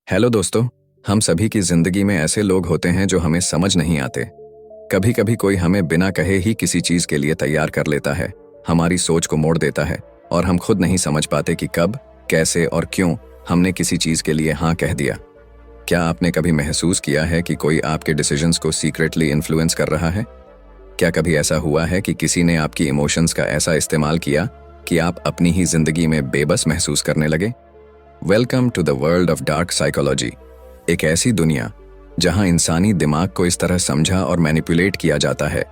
Hello दोस्तों। हम सभी की जिंदगी में ऐसे लोग होते हैं जो हमें समझ नहीं आते। कभी कभी कोई हमें बिना कहे ही किसी चीज के लिए तैयार कर लेता है, हमारी सोच को मोड़ देता है और हम खुद नहीं समझ पाते कि कब, कैसे और क्यों हमने किसी चीज के लिए हाँ कह दिया। क्या आपने कभी महसूस किया है कि कोई आपके डिसीजंस को सीक्रेटली इन्फ्लुएंस कर रहा है? क्या कभी ऐसा हुआ है कि किसी ने आपकी इमोशंस का ऐसा इस्तेमाल किया कि आप अपनी ही जिंदगी में बेबस महसूस करने लगे? Welcome to the world of dark psychology, एक ऐसी दुनिया जहां इंसानी दिमाग को इस तरह समझा और मैनिपुलेट किया जाता है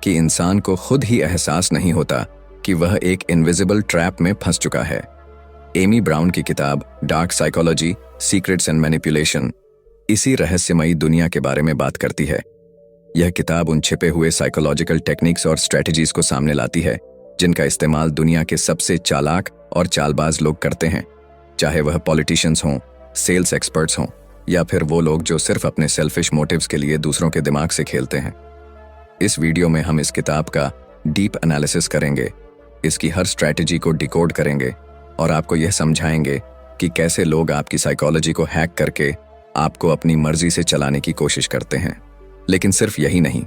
कि इंसान को खुद ही एहसास नहीं होता कि वह एक इनविजिबल ट्रैप में फंस चुका है। एमी ब्राउन की किताब dark psychology, secrets and manipulation इसी रहस्यमयी दुनिया के बारे में बात करती है। यह किताब उन छिपे हुए साइकोलॉजिकल टेक्निक्स और स्ट्रेटजीज को सामने लाती है जिनका इस्तेमाल दुनिया के सबसे चालाक और चालबाज लोग करते हैं, चाहे वह पॉलिटिशियंस हों, सेल्स एक्सपर्ट्स हों या फिर वो लोग जो सिर्फ अपने सेल्फिश मोटिव्स के लिए दूसरों के दिमाग से खेलते हैं। इस वीडियो में हम इस किताब का डीप एनालिसिस करेंगे, इसकी हर स्ट्रैटेजी को डिकोड करेंगे और आपको यह समझाएंगे कि कैसे लोग आपकी साइकोलॉजी को हैक करके आपको अपनी मर्जी से चलाने की कोशिश करते हैं। लेकिन सिर्फ यही नहीं,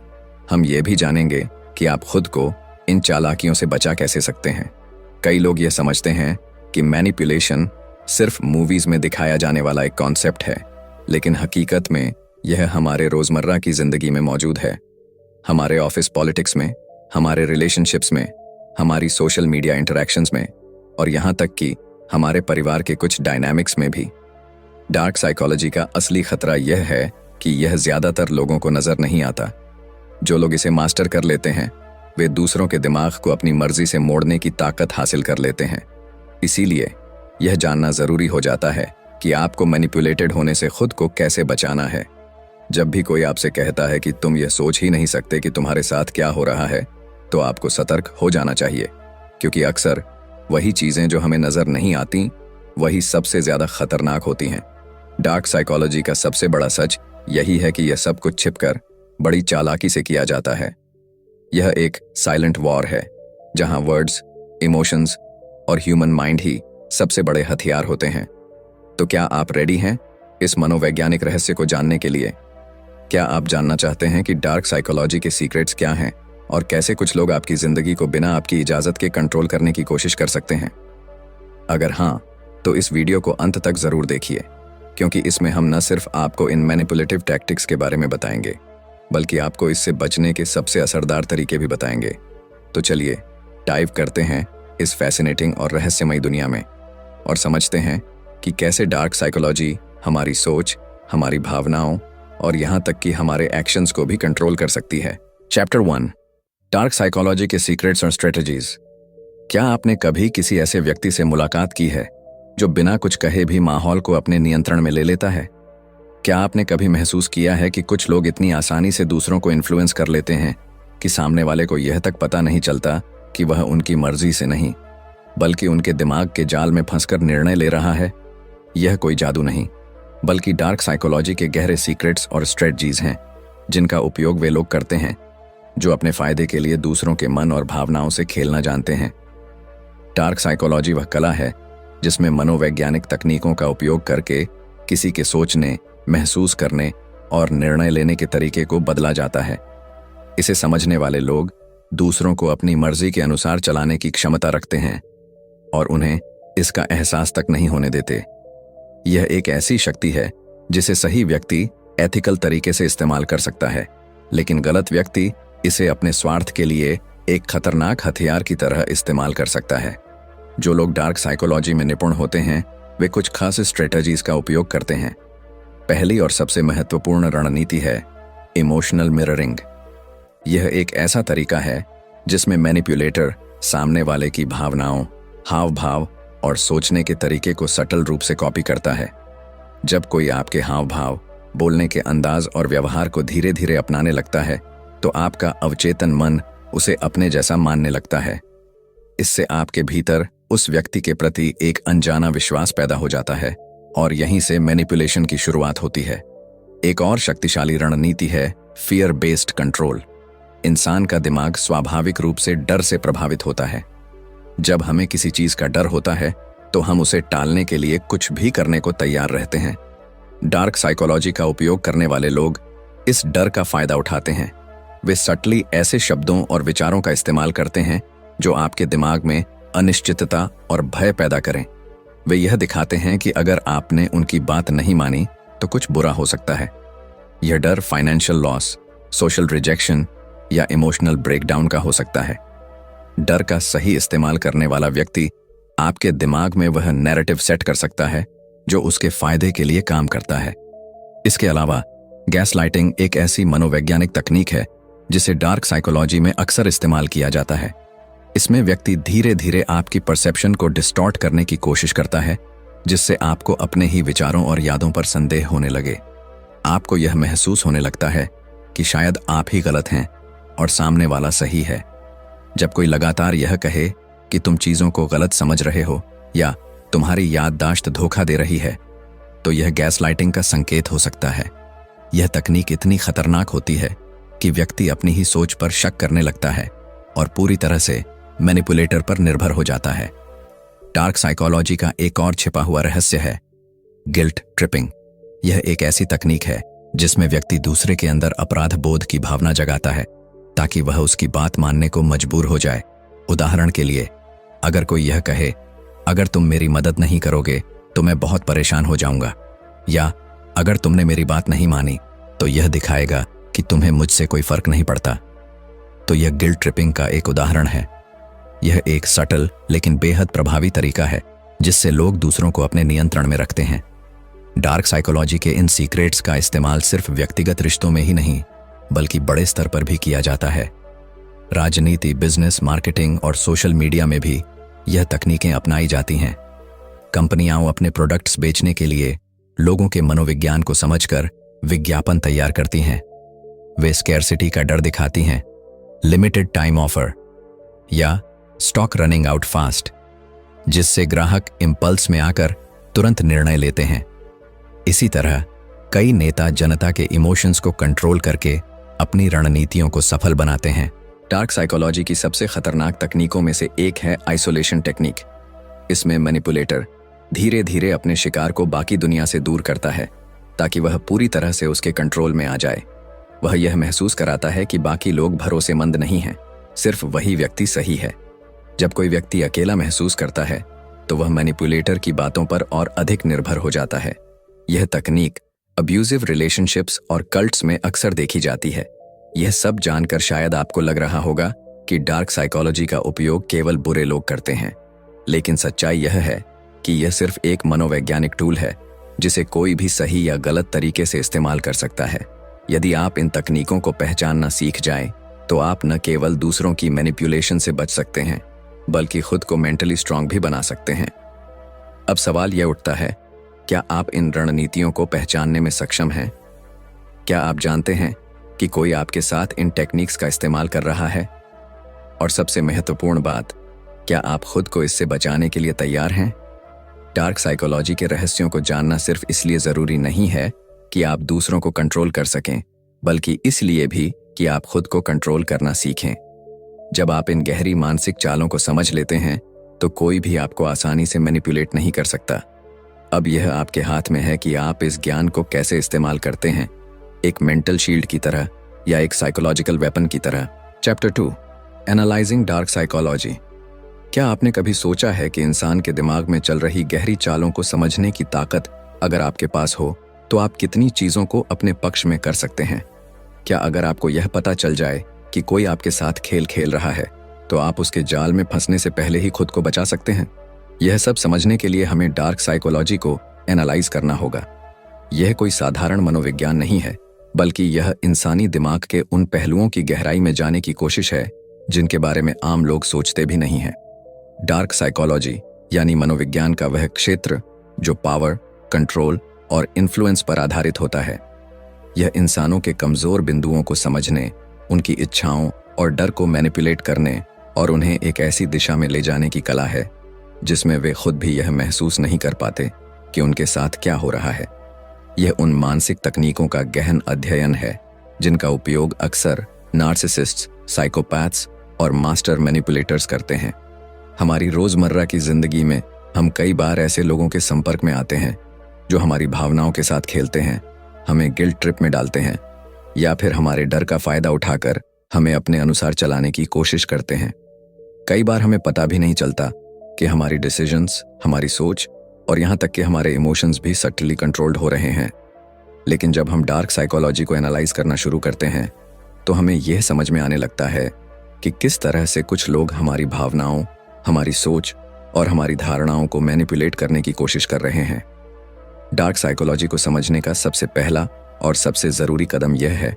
हम ये भी जानेंगे कि आप खुद को इन चालाकियों से बचा कैसे सकते हैं। कई लोग ये समझते हैं कि मैनिपुलेशन सिर्फ मूवीज में दिखाया जाने वाला एक कॉन्सेप्ट है, लेकिन हकीकत में यह हमारे रोजमर्रा की जिंदगी में मौजूद है। हमारे ऑफिस पॉलिटिक्स में, हमारे रिलेशनशिप्स में, हमारी सोशल मीडिया इंटरैक्शंस में और यहाँ तक कि हमारे परिवार के कुछ डायनामिक्स में भी। डार्क साइकोलॉजी का असली खतरा यह है कि यह ज्यादातर लोगों को नजर नहीं आता। जो लोग इसे मास्टर कर लेते हैं वे दूसरों के दिमाग को अपनी मर्जी से मोड़ने की ताकत हासिल कर लेते हैं। इसीलिए यह जानना जरूरी हो जाता है कि आपको मैनिपुलेटेड होने से खुद को कैसे बचाना है। जब भी कोई आपसे कहता है कि तुम यह सोच ही नहीं सकते कि तुम्हारे साथ क्या हो रहा है, तो आपको सतर्क हो जाना चाहिए, क्योंकि अक्सर वही चीजें जो हमें नजर नहीं आती वही सबसे ज्यादा खतरनाक होती हैं। डार्क साइकोलॉजी का सबसे बड़ा सच यही है कि यह सब कुछ छिपकर बड़ी चालाकी से किया जाता है। यह एक साइलेंट वॉर है जहां वर्ड्स, इमोशंस और ह्यूमन माइंड ही सबसे बड़े हथियार होते हैं। तो क्या आप रेडी हैं इस मनोवैज्ञानिक रहस्य को जानने के लिए? क्या आप जानना चाहते हैं कि डार्क साइकोलॉजी के सीक्रेट्स क्या हैं और कैसे कुछ लोग आपकी जिंदगी को बिना आपकी इजाजत के कंट्रोल करने की कोशिश कर सकते हैं? अगर हाँ, तो इस वीडियो को अंत तक जरूर देखिए, क्योंकि इसमें हम न सिर्फ आपको इन मैनिपुलेटिव टैक्टिक्स के बारे में बताएंगे, बल्कि आपको इससे बचने के सबसे असरदार तरीके भी बताएंगे। तो चलिए डाइव करते हैं इस फैसिनेटिंग और रहस्यमयी दुनिया में और समझते हैं कि कैसे डार्क साइकोलॉजी हमारी सोच, हमारी भावनाओं और यहाँ तक कि हमारे एक्शंस को भी कंट्रोल कर सकती है। चैप्टर 1, डार्क साइकोलॉजी के सीक्रेट्स और स्ट्रेटजीज। क्या आपने कभी किसी ऐसे व्यक्ति से मुलाकात की है जो बिना कुछ कहे भी माहौल को अपने नियंत्रण में ले लेता है? क्या आपने कभी महसूस किया है कि कुछ लोग इतनी आसानी से दूसरों को इन्फ्लुएंस कर लेते हैं कि सामने वाले को यह तक पता नहीं चलता कि वह उनकी मर्जी से नहीं, बल्कि उनके दिमाग के जाल में फंसकर निर्णय ले रहा है? यह कोई जादू नहीं, बल्कि डार्क साइकोलॉजी के गहरे सीक्रेट्स और स्ट्रेटजीज हैं जिनका उपयोग वे लोग करते हैं जो अपने फायदे के लिए दूसरों के मन और भावनाओं से खेलना जानते हैं। डार्क साइकोलॉजी वह कला है जिसमें मनोवैज्ञानिक तकनीकों का उपयोग करके किसी के सोचने, महसूस करने और निर्णय लेने के तरीके को बदला जाता है। इसे समझने वाले लोग दूसरों को अपनी मर्जी के अनुसार चलाने की क्षमता रखते हैं और उन्हें इसका एहसास तक नहीं होने देते। यह एक ऐसी शक्ति है जिसे सही व्यक्ति एथिकल तरीके से इस्तेमाल कर सकता है, लेकिन गलत व्यक्ति इसे अपने स्वार्थ के लिए एक खतरनाक हथियार की तरह इस्तेमाल कर सकता है। जो लोग डार्क साइकोलॉजी में निपुण होते हैं वे कुछ खास स्ट्रेटजीज का उपयोग करते हैं। पहली और सबसे महत्वपूर्ण रणनीति है इमोशनल मिररिंग। यह एक ऐसा तरीका है जिसमें मैनिपुलेटर सामने वाले की भावनाओं, हाव भाव और सोचने के तरीके को सटल रूप से कॉपी करता है। जब कोई आपके हाव भाव, बोलने के अंदाज और व्यवहार को धीरे धीरे अपनाने लगता है तो आपका अवचेतन मन उसे अपने जैसा मानने लगता है। इससे आपके भीतर उस व्यक्ति के प्रति एक अनजाना विश्वास पैदा हो जाता है और यहीं से मैनिपुलेशन की शुरुआत होती है। एक और शक्तिशाली रणनीति है फियर बेस्ड कंट्रोल। इंसान का दिमाग स्वाभाविक रूप से डर से प्रभावित होता है। जब हमें किसी चीज का डर होता है तो हम उसे टालने के लिए कुछ भी करने को तैयार रहते हैं। डार्क साइकोलॉजी का उपयोग करने वाले लोग इस डर का फायदा उठाते हैं। वे सटली ऐसे शब्दों और विचारों का इस्तेमाल करते हैं जो आपके दिमाग में अनिश्चितता और भय पैदा करें। वे यह दिखाते हैं कि अगर आपने उनकी बात नहीं मानी तो कुछ बुरा हो सकता है। यह डर फाइनेंशियल लॉस, सोशल रिजेक्शन या इमोशनल ब्रेकडाउन का हो सकता है। डर का सही इस्तेमाल करने वाला व्यक्ति आपके दिमाग में वह नैरेटिव सेट कर सकता है जो उसके फायदे के लिए काम करता है। इसके अलावा गैसलाइटिंग एक ऐसी मनोवैज्ञानिक तकनीक है जिसे डार्क साइकोलॉजी में अक्सर इस्तेमाल किया जाता है। इसमें व्यक्ति धीरे धीरे आपकी परसेप्शन को डिस्टॉर्ट करने की कोशिश करता है, जिससे आपको अपने ही विचारों और यादों पर संदेह होने लगे। आपको यह महसूस होने लगता है कि शायद आप ही गलत हैं और सामने वाला सही है। जब कोई लगातार यह कहे कि तुम चीजों को गलत समझ रहे हो या तुम्हारी याददाश्त धोखा दे रही है, तो यह गैसलाइटिंग का संकेत हो सकता है। यह तकनीक इतनी खतरनाक होती है कि व्यक्ति अपनी ही सोच पर शक करने लगता है और पूरी तरह से मैनिपुलेटर पर निर्भर हो जाता है। डार्क साइकोलॉजी का एक और छिपा हुआ रहस्य है गिल्ट ट्रिपिंग। यह एक ऐसी तकनीक है जिसमें व्यक्ति दूसरे के अंदर अपराध बोध की भावना जगाता है ताकि वह उसकी बात मानने को मजबूर हो जाए। उदाहरण के लिए, अगर कोई यह कहे, अगर तुम मेरी मदद नहीं करोगे तो मैं बहुत परेशान हो जाऊंगा, या अगर तुमने मेरी बात नहीं मानी तो यह दिखाएगा कि तुम्हें मुझसे कोई फर्क नहीं पड़ता, तो यह गिल्ट ट्रिपिंग का एक उदाहरण है। यह एक सटल लेकिन बेहद प्रभावी तरीका है जिससे लोग दूसरों को अपने नियंत्रण में रखते हैं। डार्क साइकोलॉजी के इन सीक्रेट्स का इस्तेमाल सिर्फ व्यक्तिगत रिश्तों में ही नहीं बल्कि बड़े स्तर पर भी किया जाता है। राजनीति, बिजनेस, मार्केटिंग और सोशल मीडिया में भी यह तकनीकें अपनाई जाती हैं। कंपनियां अपने प्रोडक्ट्स बेचने के लिए लोगों के मनोविज्ञान को समझकर विज्ञापन तैयार करती हैं। वे स्कैरसिटी का डर दिखाती हैं, लिमिटेड टाइम ऑफर या स्टॉक रनिंग आउट फास्ट, जिससे ग्राहक इंपल्स में आकर तुरंत निर्णय लेते हैं। इसी तरह कई नेता जनता के इमोशंस को कंट्रोल करके अपनी रणनीतियों को सफल बनाते हैं। डार्क साइकोलॉजी की सबसे खतरनाक तकनीकों में से एक है आइसोलेशन टेक्निक। इसमें मैनिपुलेटर धीरे धीरे अपने शिकार को बाकी दुनिया से दूर करता है ताकि वह पूरी तरह से उसके कंट्रोल में आ जाए। वह यह महसूस कराता है कि बाकी लोग भरोसेमंद नहीं हैं, सिर्फ वही व्यक्ति सही है। जब कोई व्यक्ति अकेला महसूस करता है तो वह मैनिपुलेटर की बातों पर और अधिक निर्भर हो जाता है। यह तकनीक अब्यूजिव रिलेशनशिप्स और कल्ट्स में अक्सर देखी जाती है। यह सब जानकर शायद आपको लग रहा होगा कि डार्क साइकोलॉजी का उपयोग केवल बुरे लोग करते हैं, लेकिन सच्चाई यह है कि यह सिर्फ एक मनोवैज्ञानिक टूल है जिसे कोई भी सही या गलत तरीके से इस्तेमाल कर सकता है। यदि आप इन तकनीकों को पहचानना सीख जाएं, तो आप न केवल दूसरों की मैनिपुलेशन से बच सकते हैं बल्कि खुद को मेंटली स्ट्रांग भी बना सकते हैं। अब सवाल यह उठता है, क्या आप इन रणनीतियों को पहचानने में सक्षम हैं? क्या आप जानते हैं कि कोई आपके साथ इन टेक्निक्स का इस्तेमाल कर रहा है? और सबसे महत्वपूर्ण बात, क्या आप खुद को इससे बचाने के लिए तैयार हैं? डार्क साइकोलॉजी के रहस्यों को जानना सिर्फ इसलिए जरूरी नहीं है कि आप दूसरों को कंट्रोल कर सकें, बल्कि इसलिए भी कि आप खुद को कंट्रोल करना सीखें। जब आप इन गहरी मानसिक चालों को समझ लेते हैं तो कोई भी आपको आसानी से मैनिपुलेट नहीं कर सकता। अब यह आपके हाथ में है कि आप इस ज्ञान को कैसे इस्तेमाल करते हैं, एक मेंटल शील्ड की तरह या एक साइकोलॉजिकल वेपन की तरह। Chapter 2, analysing dark psychology. क्या आपने कभी सोचा है कि इंसान के दिमाग में चल रही गहरी चालों को समझने की ताकत अगर आपके पास हो तो आप कितनी चीजों को अपने पक्ष में कर सकते हैं? क्या अगर आपको यह पता चल जाए कि कोई आपके साथ खेल खेल रहा है तो आप उसके जाल में फंसने से पहले ही खुद को बचा सकते हैं? यह सब समझने के लिए हमें डार्क साइकोलॉजी को एनालाइज करना होगा। यह कोई साधारण मनोविज्ञान नहीं है, बल्कि यह इंसानी दिमाग के उन पहलुओं की गहराई में जाने की कोशिश है जिनके बारे में आम लोग सोचते भी नहीं हैं। डार्क साइकोलॉजी यानी मनोविज्ञान का वह क्षेत्र जो पावर, कंट्रोल और इन्फ्लुएंस पर आधारित होता है। यह इंसानों के कमजोर बिंदुओं को समझने, उनकी इच्छाओं और डर को मैनिपुलेट करने और उन्हें एक ऐसी दिशा में ले जाने की कला है जिसमें वे खुद भी यह महसूस नहीं कर पाते कि उनके साथ क्या हो रहा है। यह उन मानसिक तकनीकों का गहन अध्ययन है जिनका उपयोग अक्सर नार्सिसिस्ट्स, साइकोपैथ्स और मास्टर मैनिपुलेटर्स करते हैं। हमारी रोजमर्रा की जिंदगी में हम कई बार ऐसे लोगों के संपर्क में आते हैं जो हमारी भावनाओं के साथ खेलते हैं, हमें गिल्ट ट्रिप में डालते हैं या फिर हमारे डर का फायदा उठाकर हमें अपने अनुसार चलाने की कोशिश करते हैं। कई बार हमें पता भी नहीं चलता कि हमारी डिसीजंस, हमारी सोच और यहाँ तक कि हमारे इमोशंस भी सटली कंट्रोल्ड हो रहे हैं। लेकिन जब हम डार्क साइकोलॉजी को एनालाइज करना शुरू करते हैं तो हमें यह समझ में आने लगता है कि किस तरह से कुछ लोग हमारी भावनाओं, हमारी सोच और हमारी धारणाओं को मैनिपुलेट करने की कोशिश कर रहे हैं। डार्क साइकोलॉजी को समझने का सबसे पहला और सबसे ज़रूरी कदम यह है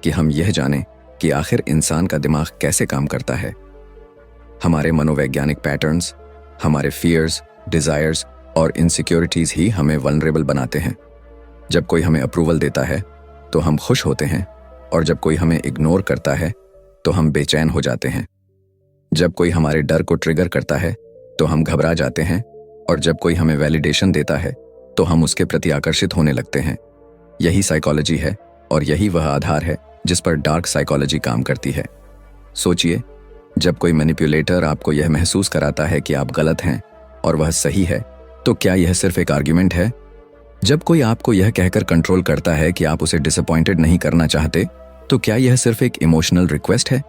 कि हम यह जानें कि आखिर इंसान का दिमाग कैसे काम करता है। हमारे मनोवैज्ञानिक पैटर्न्स, हमारे फियर्स, डिज़ायर्स और इनसिक्योरिटीज़ ही हमें वल्नरेबल बनाते हैं। जब कोई हमें अप्रूवल देता है तो हम खुश होते हैं, और जब कोई हमें इग्नोर करता है तो हम बेचैन हो जाते हैं। जब कोई हमारे डर को ट्रिगर करता है तो हम घबरा जाते हैं, और जब कोई हमें वैलिडेशन देता है तो हम उसके प्रति आकर्षित होने लगते हैं। यही साइकोलॉजी है और यही वह आधार है जिस पर डार्क साइकोलॉजी काम करती है। सोचिए, जब कोई मैनिपुलेटर आपको यह महसूस कराता है कि आप गलत हैं और वह सही है, तो क्या यह सिर्फ एक आर्ग्यूमेंट है? जब कोई आपको यह कहकर कंट्रोल करता है कि आप उसे डिसअपॉइंटेड नहीं करना चाहते, तो क्या यह सिर्फ एक इमोशनल रिक्वेस्ट है?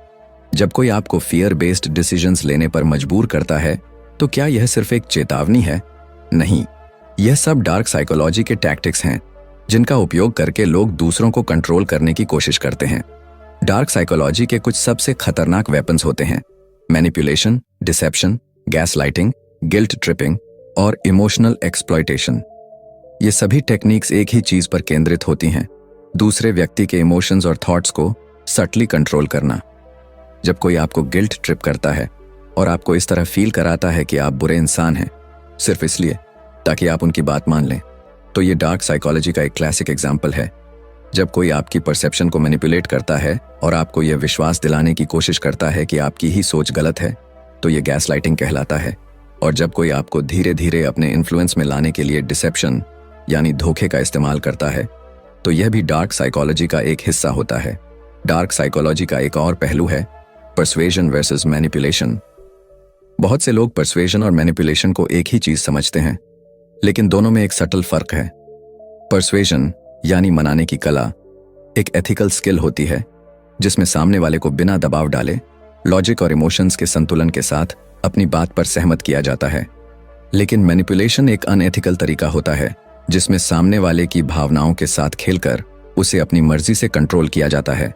जब कोई आपको फियर बेस्ड डिसीजंस लेने पर मजबूर करता है, तो क्या यह सिर्फ एक चेतावनी है? नहीं, यह सब डार्क साइकोलॉजी के टैक्टिक्स हैं जिनका उपयोग करके लोग दूसरों को कंट्रोल करने की कोशिश करते हैं। डार्क साइकोलॉजी के कुछ सबसे खतरनाक वेपन्स होते हैं: manipulation, deception, gaslighting, guilt tripping और इमोशनल एक्सप्लॉयटेशन। ये सभी टेक्निक्स एक ही चीज पर केंद्रित होती हैं: दूसरे व्यक्ति के इमोशंस और थॉट्स को सटली कंट्रोल करना। जब कोई आपको गिल्ट ट्रिप करता है और आपको इस तरह फील कराता है कि आप बुरे इंसान हैं सिर्फ इसलिए ताकि आप उनकी बात मान लें, तो ये डार्क साइकोलॉजी का एक क्लासिक एग्जाम्पल है। जब कोई आपकी परसेप्शन को मैनिपुलेट करता है और आपको यह विश्वास दिलाने की कोशिश करता है कि आपकी ही सोच गलत है, तो ये गैसलाइटिंग कहलाता है। और जब कोई आपको धीरे धीरे अपने इन्फ्लुएंस में लाने के लिए डिसेप्शन यानी धोखे का इस्तेमाल करता है, तो यह भी डार्क साइकोलॉजी का एक हिस्सा होता है। डार्क साइकोलॉजी का एक और पहलू है पर्सुएजन वर्सेस मैनिपुलेशन। बहुत से लोग पर्सुएजन और मैनिपुलेशन को एक ही चीज समझते हैं, लेकिन दोनों में एक सटल फर्क है। पर्सुएजन यानी मनाने की कला एक एथिकल स्किल होती है जिसमें सामने वाले को बिना दबाव डाले लॉजिक और इमोशंस के संतुलन के साथ अपनी बात पर सहमत किया जाता है। लेकिन मैनिपुलेशन एक अनएथिकल तरीका होता है जिसमें सामने वाले की भावनाओं के साथ खेलकर उसे अपनी मर्जी से कंट्रोल किया जाता है।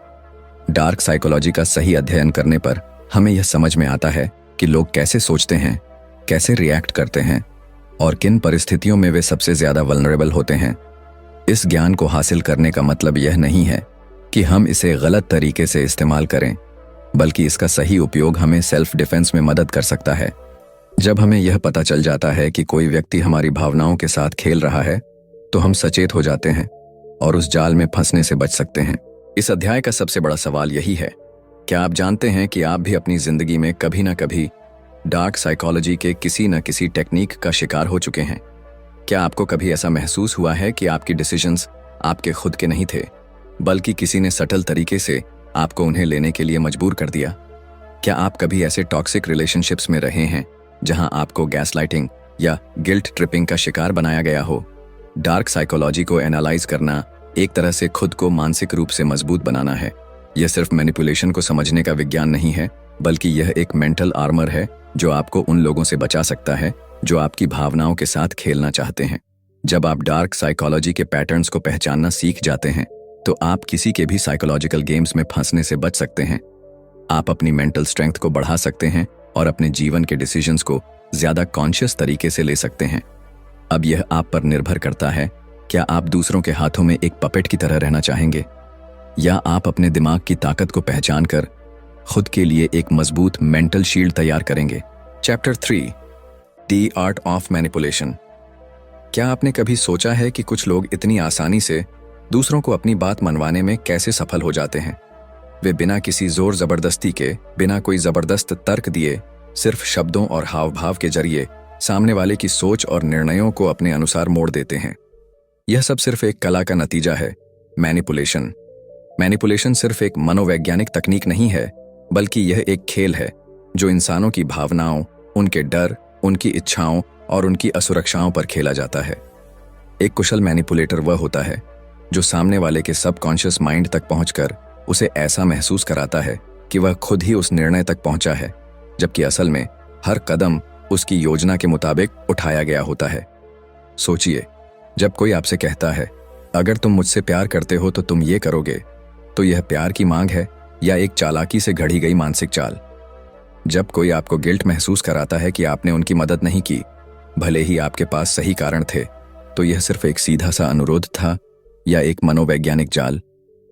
डार्क साइकोलॉजी का सही अध्ययन करने पर हमें यह समझ में आता है कि लोग कैसे सोचते हैं, कैसे रिएक्ट करते हैं और किन परिस्थितियों में वे सबसे ज्यादा वल्नरेबल होते हैं। इस ज्ञान को हासिल करने का मतलब यह नहीं है कि हम इसे गलत तरीके से इस्तेमाल करें, बल्कि इसका सही उपयोग हमें सेल्फ डिफेंस में मदद कर सकता है। जब हमें यह पता चल जाता है कि कोई व्यक्ति हमारी भावनाओं के साथ खेल रहा है, तो हम सचेत हो जाते हैं और उस जाल में फंसने से बच सकते हैं। इस अध्याय का सबसे बड़ा सवाल यही है, क्या आप जानते हैं कि आप भी अपनी जिंदगी में कभी ना कभी डार्क साइकोलॉजी के किसी न किसी टेक्निक का शिकार हो चुके हैं? क्या आपको कभी ऐसा महसूस हुआ है कि आपकी डिसीजंस आपके खुद के नहीं थे, बल्कि किसी ने सटल तरीके से आपको उन्हें लेने के लिए मजबूर कर दिया? क्या आप कभी ऐसे टॉक्सिक रिलेशनशिप्स में रहे हैं जहां आपको गैसलाइटिंग या गिल्ट ट्रिपिंग का शिकार बनाया गया हो? डार्क साइकोलॉजी को एनालाइज करना एक तरह से खुद को मानसिक रूप से मजबूत बनाना है। यह सिर्फ मैनिपुलेशन को समझने का विज्ञान नहीं है, बल्कि यह एक मेंटल आर्मर है जो आपको उन लोगों से बचा सकता है जो आपकी भावनाओं के साथ खेलना चाहते हैं। जब आप डार्क साइकोलॉजी के पैटर्न्स को पहचानना सीख जाते हैं, तो आप किसी के भी साइकोलॉजिकल गेम्स में फंसने से बच सकते हैं। आप अपनी मेंटल स्ट्रेंथ को बढ़ा सकते हैं और अपने जीवन के डिसीजंस को ज्यादा कॉन्शियस तरीके से ले सकते हैं। अब यह आप पर निर्भर करता है, क्या आप दूसरों के हाथों में एक पपेट की तरह रहना चाहेंगे, या आप अपने दिमाग की ताकत को पहचान कर खुद के लिए एक मजबूत मेंटल शील्ड तैयार करेंगे। Chapter 3, the art of manipulation. क्या आपने कभी सोचा है कि कुछ लोग इतनी आसानी से दूसरों को अपनी बात मनवाने में कैसे सफल हो जाते हैं? वे बिना किसी जोर जबरदस्ती के, बिना कोई जबरदस्त तर्क दिए, सिर्फ शब्दों और हाव भाव के जरिए सामने वाले की सोच और निर्णयों को अपने अनुसार मोड़ देते हैं। यह सब सिर्फ एक कला का नतीजा है, मैनिपुलेशन। मैनिपुलेशन सिर्फ एक मनोवैज्ञानिक तकनीक नहीं है, बल्कि यह एक खेल है जो इंसानों की भावनाओं, उनके डर, उनकी इच्छाओं और उनकी असुरक्षाओं पर खेला जाता है। एक कुशल मैनिपुलेटर वह होता है जो सामने वाले के सबकॉन्शियस माइंड तक पहुंचकर उसे ऐसा महसूस कराता है कि वह खुद ही उस निर्णय तक पहुंचा है, जबकि असल में हर कदम उसकी योजना के मुताबिक उठाया गया होता है। सोचिए, जब कोई आपसे कहता है अगर तुम मुझसे प्यार करते हो तो तुम ये करोगे, तो यह प्यार की मांग है या एक चालाकी से घड़ी गई मानसिक चाल। जब कोई आपको गिल्ट महसूस कराता है कि आपने उनकी मदद नहीं की, भले ही आपके पास सही कारण थे, तो यह सिर्फ एक सीधा सा अनुरोध था या एक मनोवैज्ञानिक जाल।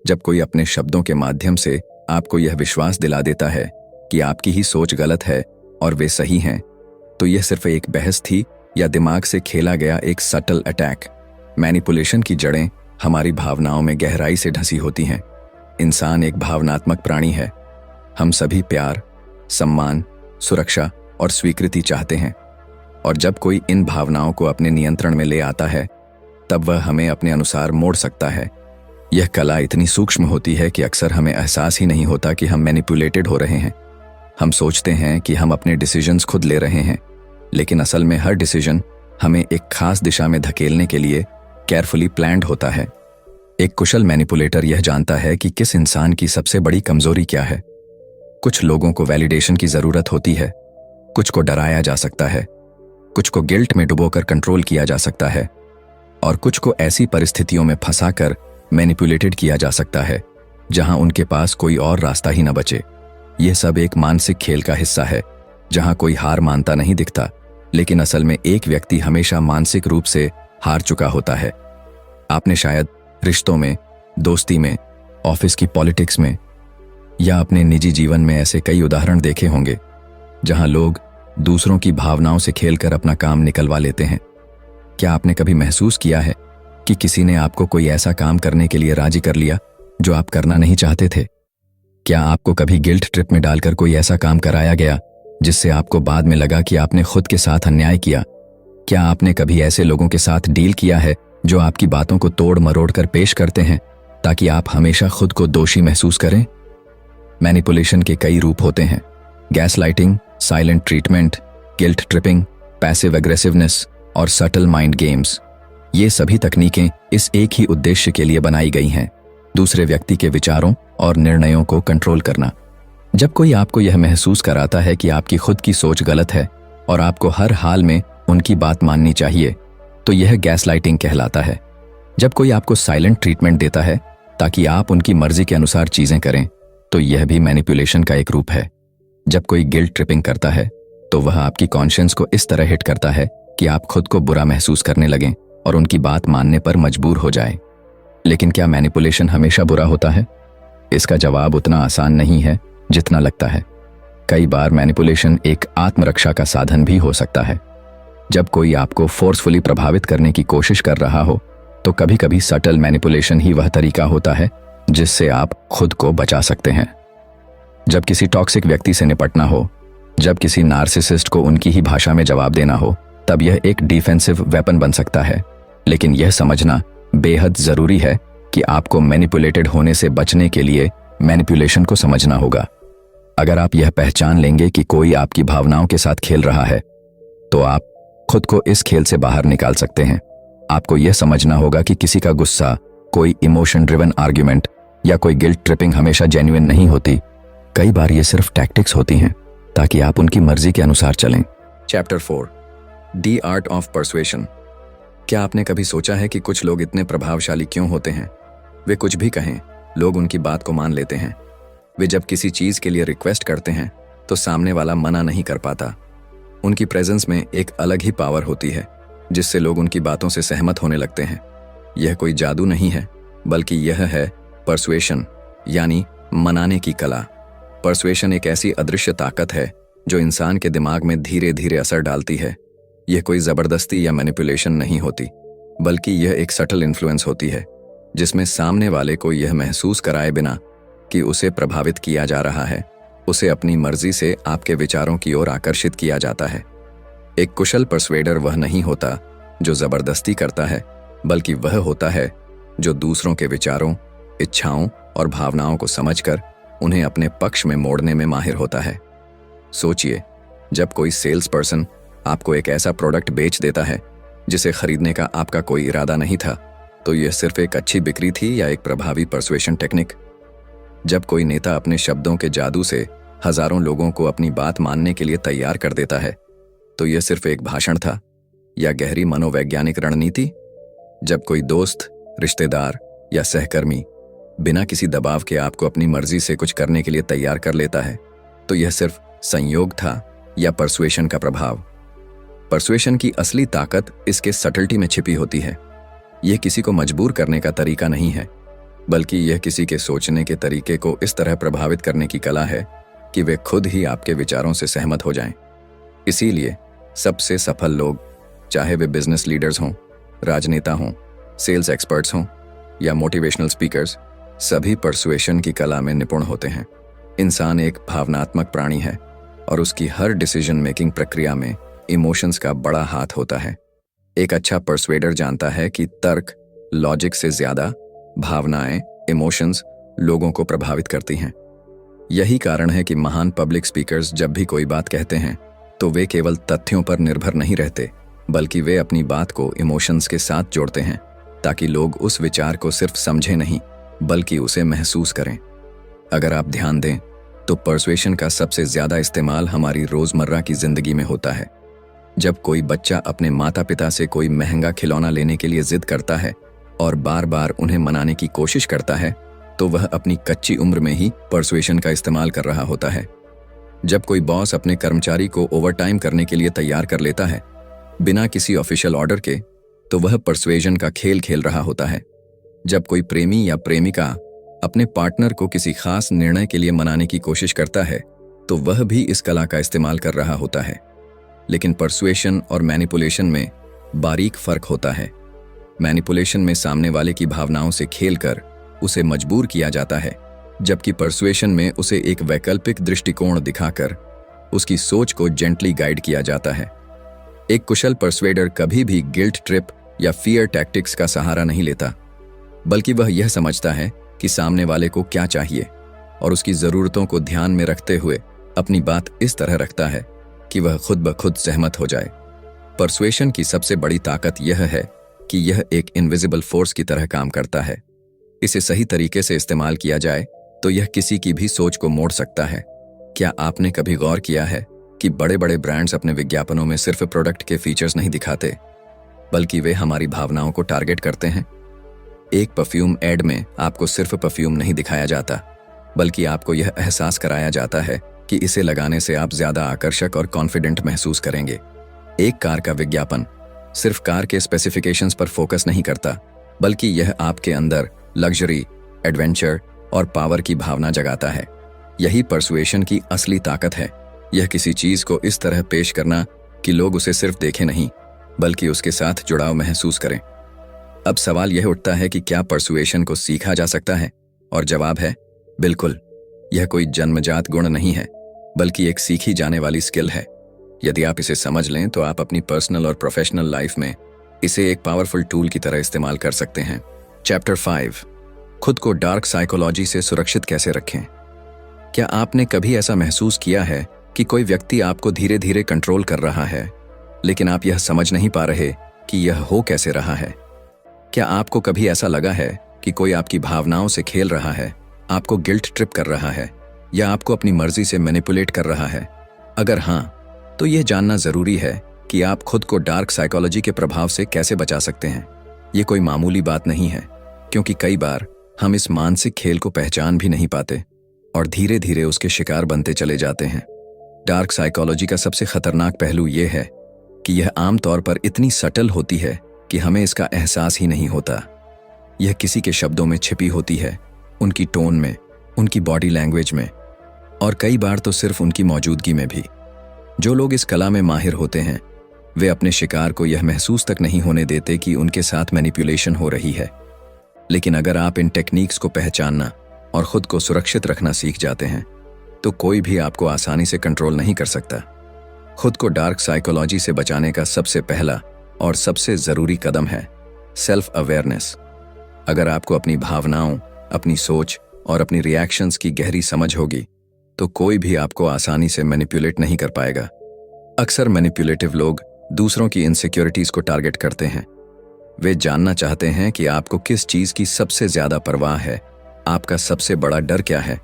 जब कोई अपने शब्दों के माध्यम से आपको यह विश्वास दिला देता है कि आपकी ही सोच गलत है और वे सही हैं, तो यह सिर्फ एक बहस थी या दिमाग से खेला गया एक सटल अटैक। मैनिपुलेशन की जड़ें हमारी भावनाओं में गहराई से ढसी होती हैं। इंसान एक भावनात्मक प्राणी है। हम सभी प्यार, सम्मान, सुरक्षा और स्वीकृति चाहते हैं, और जब कोई इन भावनाओं को अपने नियंत्रण में ले आता है, तब वह हमें अपने अनुसार मोड़ सकता है। यह कला इतनी सूक्ष्म होती है कि अक्सर हमें एहसास ही नहीं होता कि हम मैनिपुलेटेड हो रहे हैं। हम सोचते हैं कि हम अपने डिसीजंस खुद ले रहे हैं, लेकिन असल में हर डिसीजन हमें एक खास दिशा में धकेलने के लिए केयरफुली प्लान्ड होता है। एक कुशल मैनिपुलेटर यह जानता है कि किस इंसान की सबसे बड़ी कमजोरी क्या है। कुछ लोगों को वैलिडेशन की जरूरत होती है, कुछ को डराया जा सकता है, कुछ को गिल्ट में डुबोकर कंट्रोल किया जा सकता है, और कुछ को ऐसी परिस्थितियों में फंसाकर मैनिपुलेटेड किया जा सकता है जहां उनके पास कोई और रास्ता ही न बचे। यह सब एक मानसिक खेल का हिस्सा है जहां कोई हार मानता नहीं दिखता, लेकिन असल में एक व्यक्ति हमेशा मानसिक रूप से हार चुका होता है। आपने शायद रिश्तों में, दोस्ती में, ऑफिस की पॉलिटिक्स में या अपने निजी जीवन में ऐसे कई उदाहरण देखे होंगे जहां लोग दूसरों की भावनाओं से खेलकर अपना काम निकलवा लेते हैं। क्या आपने कभी महसूस किया है कि किसी ने आपको कोई ऐसा काम करने के लिए राजी कर लिया जो आप करना नहीं चाहते थे? क्या आपको कभी गिल्ट ट्रिप में डालकर कोई ऐसा काम कराया गया जिससे आपको बाद में लगा कि आपने खुद के साथ अन्याय किया? क्या आपने कभी ऐसे लोगों के साथ डील किया है जो आपकी बातों को तोड़ मरोड़ कर पेश करते हैं ताकि आप हमेशा खुद को दोषी महसूस करें? मैनिपुलेशन के कई रूप होते हैं। Gaslighting, silent treatment, guilt tripping, passive aggressiveness और सटल माइंड गेम्स। ये सभी तकनीकें इस एक ही उद्देश्य के लिए बनाई गई हैं, दूसरे व्यक्ति के विचारों और निर्णयों को कंट्रोल करना। जब कोई आपको यह महसूस कराता है कि आपकी खुद की सोच गलत है और आपको हर हाल में उनकी बात माननी चाहिए, तो यह गैसलाइटिंग कहलाता है। जब कोई आपको साइलेंट ट्रीटमेंट देता है ताकि आप उनकी मर्जी के अनुसार चीजें करें, तो यह भी मैनिपुलेशन का एक रूप है। जब कोई गिल्ट ट्रिपिंग करता है, तो वह आपकी कॉन्शियंस को इस तरह हिट करता है कि आप खुद को बुरा महसूस करने लगें और उनकी बात मानने पर मजबूर हो जाएं। लेकिन क्या मैनिपुलेशन हमेशा बुरा होता है? इसका जवाब उतना आसान नहीं है जितना लगता है। कई बार मैनिपुलेशन एक आत्मरक्षा का साधन भी हो सकता है। जब कोई आपको फोर्सफुली प्रभावित करने की कोशिश कर रहा हो, तो कभी कभी सटल मैनिपुलेशन ही वह तरीका होता है जिससे आप खुद को बचा सकते हैं। जब किसी टॉक्सिक व्यक्ति से निपटना हो, जब किसी नार्सिसिस्ट को उनकी ही भाषा में जवाब देना हो, तब यह एक डिफेंसिव वेपन बन सकता है। लेकिन यह समझना बेहद जरूरी है कि आपको मैनिपुलेटेड होने से बचने के लिए मैनिपुलेशन को समझना होगा। अगर आप यह पहचान लेंगे कि कोई आपकी भावनाओं के साथ खेल रहा है, तो आप खुद को इस खेल से बाहर निकाल सकते हैं। आपको यह समझना होगा कि किसी का गुस्सा, कोई इमोशन ड्रिवन आर्ग्यूमेंट या कोई गिल्ट ट्रिपिंग हमेशा जेन्युइन नहीं होती। कई बार ये सिर्फ टैक्टिक्स होती हैं ताकि आप उनकी मर्जी के अनुसार चलें। Chapter 4, the art of persuasion. क्या आपने कभी सोचा है कि कुछ लोग इतने प्रभावशाली क्यों होते हैं? वे कुछ भी कहें, लोग उनकी बात को मान लेते हैं। वे जब किसी चीज के लिए रिक्वेस्ट करते हैं तो सामने वाला मना नहीं कर पाता। उनकी प्रेजेंस में एक अलग ही पावर होती है जिससे लोग उनकी बातों से सहमत होने लगते हैं। यह कोई जादू नहीं है, बल्कि यह है परसुएशन, यानी मनाने की कला। परसुएशन एक ऐसी अदृश्य ताकत है जो इंसान के दिमाग में धीरे धीरे असर डालती है। यह कोई जबरदस्ती या मैनिपुलेशन नहीं होती, बल्कि यह एक सटल इन्फ्लुएंस होती है जिसमें सामने वाले को यह महसूस कराए बिना कि उसे प्रभावित किया जा रहा है, उसे अपनी मर्जी से आपके विचारों की ओर आकर्षित किया जाता है। एक कुशल परसुएडर वह नहीं होता जो जबरदस्ती करता है, बल्कि वह होता है जो दूसरों के विचारों, इच्छाओं और भावनाओं को समझकर उन्हें अपने पक्ष में मोड़ने में माहिर होता है। सोचिए, जब कोई सेल्स पर्सन आपको एक ऐसा प्रोडक्ट बेच देता है जिसे खरीदने का आपका कोई इरादा नहीं था, तो यह सिर्फ एक अच्छी बिक्री थी या एक प्रभावी परसुएशन टेक्निक? जब कोई नेता अपने शब्दों के जादू से हजारों लोगों को अपनी बात मानने के लिए तैयार कर देता है, तो यह सिर्फ एक भाषण था या गहरी मनोवैज्ञानिक रणनीति? जब कोई दोस्त, रिश्तेदार या सहकर्मी बिना किसी दबाव के आपको अपनी मर्जी से कुछ करने के लिए तैयार कर लेता है, तो यह सिर्फ संयोग था या परसुएशन का प्रभाव? परसुएशन की असली ताकत इसके सटलिटी में छिपी होती है। यह किसी को मजबूर करने का तरीका नहीं है, बल्कि यह किसी के सोचने के तरीके को इस तरह प्रभावित करने की कला है कि वे खुद ही आपके विचारों से सहमत हो जाएं। इसीलिए सबसे सफल लोग, चाहे वे बिजनेस लीडर्स हों, राजनेता हों, सेल्स एक्सपर्ट्स हों या मोटिवेशनल स्पीकर्स, सभी परसुएशन की कला में निपुण होते हैं। इंसान एक भावनात्मक प्राणी है और उसकी हर डिसीजन मेकिंग प्रक्रिया में इमोशंस का बड़ा हाथ होता है। एक अच्छा परसुएडर जानता है कि तर्क, लॉजिक से ज्यादा भावनाएं, इमोशंस लोगों को प्रभावित करती हैं। यही कारण है कि महान पब्लिक स्पीकर्स जब भी कोई बात कहते हैं तो वे केवल तथ्यों पर निर्भर नहीं रहते, बल्कि वे अपनी बात को इमोशंस के साथ जोड़ते हैं ताकि लोग उस विचार को सिर्फ समझें नहीं, बल्कि उसे महसूस करें। अगर आप ध्यान दें तो परसुएशन का सबसे ज्यादा इस्तेमाल हमारी रोजमर्रा की जिंदगी में होता है। जब कोई बच्चा अपने माता पिता से कोई महंगा खिलौना लेने के लिए जिद करता है और बार बार उन्हें मनाने की कोशिश करता है, तो वह अपनी कच्ची उम्र में ही परसुएशन का इस्तेमाल कर रहा होता है। जब कोई बॉस अपने कर्मचारी को ओवरटाइम करने के लिए तैयार कर लेता है बिना किसी ऑफिशियल ऑर्डर के, तो वह परसुएशन का खेल खेल रहा होता है। जब कोई प्रेमी या प्रेमिका अपने पार्टनर को किसी खास निर्णय के लिए मनाने की कोशिश करता है, तो वह भी इस कला का इस्तेमाल कर रहा होता है। लेकिन परसुएशन और मैनिपुलेशन में बारीक फर्क होता है। मैनिपुलेशन में सामने वाले की भावनाओं से खेलकर उसे मजबूर किया जाता है, जबकि परसुएशन में उसे एक वैकल्पिक दृष्टिकोण दिखाकर उसकी सोच को जेंटली गाइड किया जाता है। एक कुशल परसुएडर कभी भी गिल्ट ट्रिप या फियर टैक्टिक्स का सहारा नहीं लेता, बल्कि वह यह समझता है कि सामने वाले को क्या चाहिए और उसकी जरूरतों को ध्यान में रखते हुए अपनी बात इस तरह रखता है कि वह खुद ब खुद सहमत हो जाए। परसुएशन की सबसे बड़ी ताकत यह है कि यह एक इनविजिबल फोर्स की तरह काम करता है। इसे सही तरीके से इस्तेमाल किया जाए तो यह किसी की भी सोच को मोड़ सकता है। क्या आपने कभी गौर किया है कि बड़े बड़े ब्रांड्स अपने विज्ञापनों में सिर्फ प्रोडक्ट के फीचर्स नहीं दिखाते, बल्कि वे हमारी भावनाओं को टारगेट करते हैं? एक परफ्यूम एड में आपको सिर्फ परफ्यूम नहीं दिखाया जाता, बल्कि आपको यह एहसास कराया जाता है कि इसे लगाने से आप ज्यादा आकर्षक और कॉन्फिडेंट महसूस करेंगे। एक कार का विज्ञापन सिर्फ कार के स्पेसिफिकेशंस पर फोकस नहीं करता, बल्कि यह आपके अंदर लग्जरी, एडवेंचर और पावर की भावना जगाता है। यही परसुएशन की असली ताकत है। यह किसी चीज को इस तरह पेश करना कि लोग उसे सिर्फ देखें नहीं, बल्कि उसके साथ जुड़ाव महसूस करें। अब सवाल यह उठता है कि क्या परसुएशन को सीखा जा सकता है? और जवाब है बिल्कुल। यह कोई जन्मजात गुण नहीं है, बल्कि एक सीखी जाने वाली स्किल है। यदि आप इसे समझ लें तो आप अपनी पर्सनल और प्रोफेशनल लाइफ में इसे एक पावरफुल टूल की तरह इस्तेमाल कर सकते हैं। चैप्टर 5, खुद को डार्क साइकोलॉजी से सुरक्षित कैसे रखें। क्या आपने कभी ऐसा महसूस किया है कि कोई व्यक्ति आपको धीरे धीरे कंट्रोल कर रहा है, लेकिन आप यह समझ नहीं पा रहे कि यह हो कैसे रहा है? क्या आपको कभी ऐसा लगा है कि कोई आपकी भावनाओं से खेल रहा है, आपको गिल्ट ट्रिप कर रहा है या आपको अपनी मर्जी से मैनिपुलेट कर रहा है? अगर हाँ, तो यह जानना जरूरी है कि आप खुद को डार्क साइकोलॉजी के प्रभाव से कैसे बचा सकते हैं। ये कोई मामूली बात नहीं है, क्योंकि कई बार हम इस मानसिक खेल को पहचान भी नहीं पाते और धीरे धीरे उसके शिकार बनते चले जाते हैं। डार्क साइकोलॉजी का सबसे खतरनाक पहलू यह है कि यह आमतौर पर इतनी सटल होती है कि हमें इसका एहसास ही नहीं होता। यह किसी के शब्दों में छिपी होती है, उनकी टोन में, उनकी बॉडी लैंग्वेज में, और कई बार तो सिर्फ उनकी मौजूदगी में भी। जो लोग इस कला में माहिर होते हैं, वे अपने शिकार को यह महसूस तक नहीं होने देते कि उनके साथ मैनिपुलेशन हो रही है। लेकिन अगर आप इन टेक्निक्स को पहचानना और खुद को सुरक्षित रखना सीख जाते हैं, तो कोई भी आपको आसानी से कंट्रोल नहीं कर सकता। खुद को डार्क साइकोलॉजी से बचाने का सबसे पहला और सबसे जरूरी कदम है सेल्फ अवेयरनेस। अगर आपको अपनी भावनाओं, अपनी सोच और अपनी रिएक्शंस की गहरी समझ होगी, तो कोई भी आपको आसानी से मैनिपुलेट नहीं कर पाएगा। अक्सर मैनिपुलेटिव लोग दूसरों की इनसिक्योरिटीज को टारगेट करते हैं। वे जानना चाहते हैं कि आपको किस चीज की सबसे ज्यादा परवाह है, आपका सबसे बड़ा डर क्या है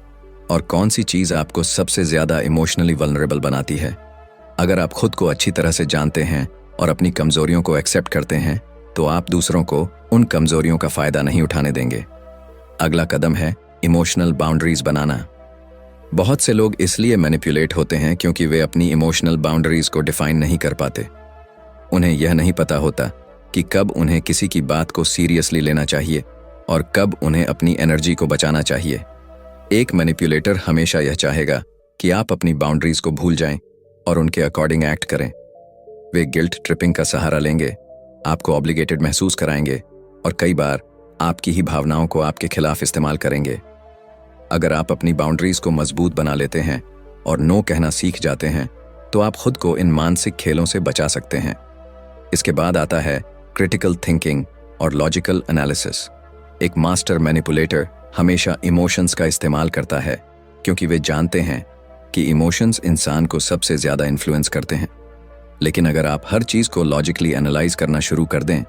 और कौन सी चीज आपको सबसे ज्यादा इमोशनली वल्नरेबल बनाती है। अगर आप खुद को अच्छी तरह से जानते हैं और अपनी कमजोरियों को एक्सेप्ट करते हैं तो आप दूसरों को उन कमजोरियों का फायदा नहीं उठाने देंगे। अगला कदम है इमोशनल बाउंड्रीज बनाना। बहुत से लोग इसलिए मैनिपुलेट होते हैं क्योंकि वे अपनी इमोशनल बाउंड्रीज को डिफाइन नहीं कर पाते। उन्हें यह नहीं पता होता कि कब उन्हें किसी की बात को सीरियसली लेना चाहिए और कब उन्हें अपनी एनर्जी को बचाना चाहिए। एक मैनिपुलेटर हमेशा यह चाहेगा कि आप अपनी बाउंड्रीज को भूल जाएं और उनके अकॉर्डिंग एक्ट करें। वे गिल्ट ट्रिपिंग का सहारा लेंगे, आपको ऑब्लिगेटेड महसूस कराएंगे और कई बार आपकी ही भावनाओं को आपके खिलाफ इस्तेमाल करेंगे। अगर आप अपनी बाउंड्रीज को मजबूत बना लेते हैं और नो कहना सीख जाते हैं तो आप खुद को इन मानसिक खेलों से बचा सकते हैं। इसके बाद आता है क्रिटिकल थिंकिंग और लॉजिकल एनालिसिस। एक मास्टर मैनिपुलेटर हमेशा इमोशंस का इस्तेमाल करता है क्योंकि वे जानते हैं कि इमोशंस इंसान को सबसे ज्यादा इन्फ्लुएंस करते हैं। लेकिन अगर आप हर चीज को लॉजिकली एनालाइज करना शुरू कर दें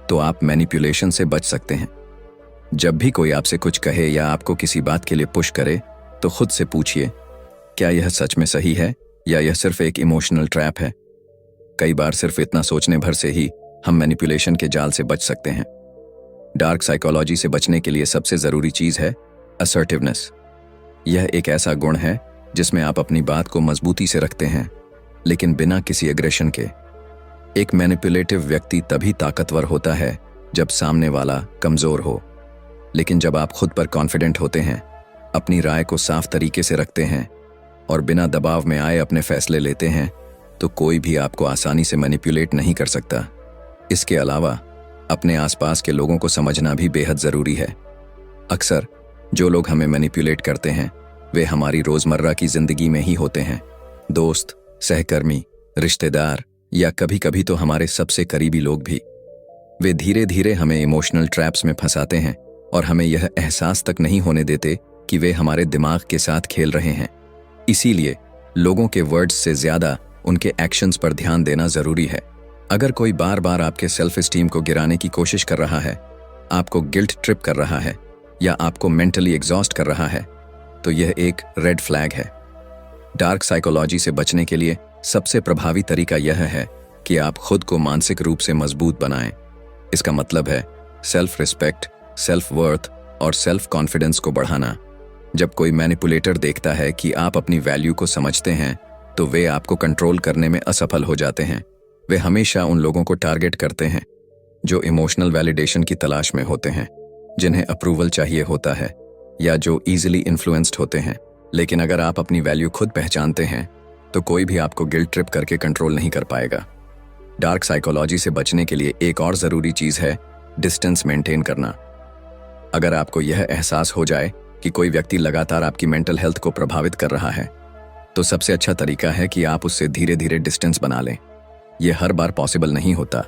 तो आप मैनिपुलेशन से बच सकते हैं। जब भी कोई आपसे कुछ कहे या आपको किसी बात के लिए पुश करे तो खुद से पूछिए, क्या यह सच में सही है या यह सिर्फ एक इमोशनल ट्रैप है। कई बार सिर्फ इतना सोचने भर से ही हम मैनिपुलेशन के जाल से बच सकते हैं। डार्क साइकोलॉजी से बचने के लिए सबसे जरूरी चीज है असर्टिवनेस। यह एक ऐसा गुण है जिसमें आप अपनी बात को मजबूती से रखते हैं लेकिन बिना किसी एग्रेशन के। एक मैनिपुलेटिव व्यक्ति तभी ताकतवर होता है जब सामने वाला कमजोर हो। लेकिन जब आप खुद पर कॉन्फिडेंट होते हैं, अपनी राय को साफ तरीके से रखते हैं और बिना दबाव में आए अपने फैसले लेते हैं तो कोई भी आपको आसानी से मैनिपुलेट नहीं कर सकता। इसके अलावा अपने आसपास के लोगों को समझना भी बेहद जरूरी है। अक्सर जो लोग हमें मैनिपुलेट करते हैं वे हमारी रोजमर्रा की जिंदगी में ही होते हैं। दोस्त, सहकर्मी, रिश्तेदार या कभी कभी तो हमारे सबसे करीबी लोग भी। वे धीरे धीरे हमें इमोशनल ट्रैप्स में फंसाते हैं और हमें यह एहसास तक नहीं होने देते कि वे हमारे दिमाग के साथ खेल रहे हैं। इसीलिए लोगों के वर्ड्स से ज्यादा उनके एक्शंस पर ध्यान देना जरूरी है। अगर कोई बार बार आपके सेल्फ एस्टीम को गिराने की कोशिश कर रहा है, आपको गिल्ट ट्रिप कर रहा है या आपको मेंटली एग्जॉस्ट कर रहा है तो यह एक रेड फ्लैग है। डार्क साइकोलॉजी से बचने के लिए सबसे प्रभावी तरीका यह है कि आप खुद को मानसिक रूप से मजबूत बनाएं। इसका मतलब है सेल्फ रिस्पेक्ट, सेल्फ वर्थ और सेल्फ कॉन्फिडेंस को बढ़ाना। जब कोई मैनिपुलेटर देखता है कि आप अपनी वैल्यू को समझते हैं तो वे आपको कंट्रोल करने में असफल हो जाते हैं। वे हमेशा उन लोगों को टारगेट करते हैं जो इमोशनल वैलिडेशन की तलाश में होते हैं, जिन्हें अप्रूवल चाहिए होता है या जो ईजिली इन्फ्लुएंस्ड होते हैं। लेकिन अगर आप अपनी वैल्यू खुद पहचानते हैं तो कोई भी आपको गिल्ट ट्रिप करके कंट्रोल नहीं कर पाएगा। डार्क साइकोलॉजी से बचने के लिए एक और जरूरी चीज है डिस्टेंस मेंटेन करना। अगर आपको यह एहसास हो जाए कि कोई व्यक्ति लगातार आपकी मेंटल हेल्थ को प्रभावित कर रहा है तो सबसे अच्छा तरीका है कि आप उससे धीरे धीरे डिस्टेंस बना लें। यह हर बार पॉसिबल नहीं होता,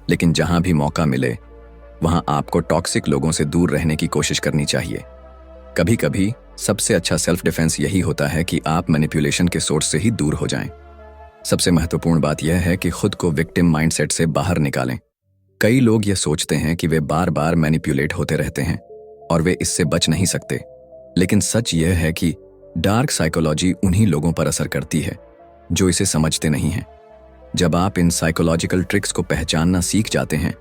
लेकिन जहां भी मौका मिले वहां आपको टॉक्सिक लोगों से दूर रहने की कोशिश करनी चाहिए। कभी कभी सबसे अच्छा सेल्फ डिफेंस यही होता है कि आप मैनिपुलेशन के सोर्स से ही दूर हो जाएं। सबसे महत्वपूर्ण बात यह है कि खुद को विक्टिम माइंडसेट से बाहर निकालें। कई लोग यह सोचते हैं कि वे बार बार मैनिपुलेट होते रहते हैं और वे इससे बच नहीं सकते, लेकिन सच यह है कि डार्क साइकोलॉजी उन्हीं लोगों पर असर करती है जो इसे समझते नहीं हैं। जब आप इन साइकोलॉजिकल ट्रिक्स को पहचानना सीख जाते हैं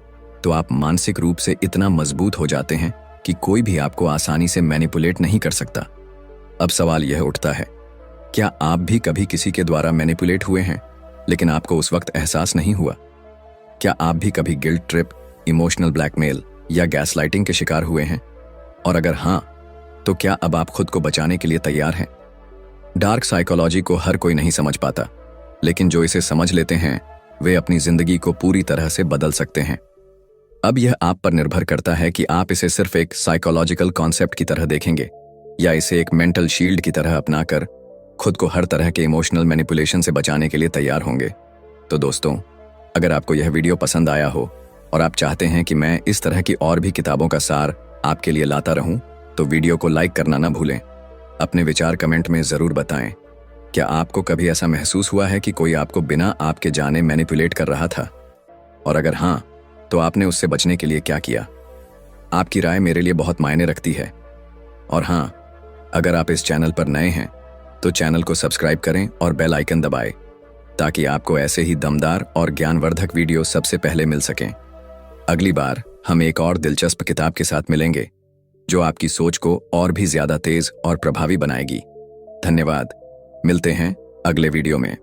तो आप मानसिक रूप से इतना मजबूत हो जाते हैं कि कोई भी आपको आसानी से मैनिपुलेट नहीं कर सकता। अब सवाल यह उठता है, क्या आप भी कभी किसी के द्वारा मैनिपुलेट हुए हैं लेकिन आपको उस वक्त एहसास नहीं हुआ? क्या आप भी कभी गिल्ट ट्रिप, इमोशनल ब्लैकमेल या गैसलाइटिंग के शिकार हुए हैं? और अगर हाँ, तो क्या अब आप खुद को बचाने के लिए तैयार हैं? डार्क साइकोलॉजी को हर कोई नहीं समझ पाता, लेकिन जो इसे समझ लेते हैं वे अपनी जिंदगी को पूरी तरह से बदल सकते हैं। अब यह आप पर निर्भर करता है कि आप इसे सिर्फ एक साइकोलॉजिकल कॉन्सेप्ट की तरह देखेंगे या इसे एक मेंटल शील्ड की तरह अपनाकर खुद को हर तरह के इमोशनल मैनिपुलेशन से बचाने के लिए तैयार होंगे। तो दोस्तों, अगर आपको यह वीडियो पसंद आया हो और आप चाहते हैं कि मैं इस तरह की और भी किताबों का सार आपके लिए लाता रहूं, तो वीडियो को लाइक करना ना भूलें। अपने विचार कमेंट में जरूर बताएं क्या आपको कभी ऐसा महसूस हुआ है कि कोई आपको बिना आपके जाने मैनिपुलेट कर रहा था? और अगर हाँ, तो आपने उससे बचने के लिए क्या किया? आपकी राय मेरे लिए बहुत मायने रखती है। और हाँ, अगर आप इस चैनल पर नए हैं तो चैनल को सब्सक्राइब करें और बेल आइकन दबाएं ताकि आपको ऐसे ही दमदार और ज्ञानवर्धक वीडियो सबसे पहले मिल सकें। अगली बार हम एक और दिलचस्प किताब के साथ मिलेंगे जो आपकी सोच को और भी ज्यादा तेज और प्रभावी बनाएगी। धन्यवाद। मिलते हैं अगले वीडियो में।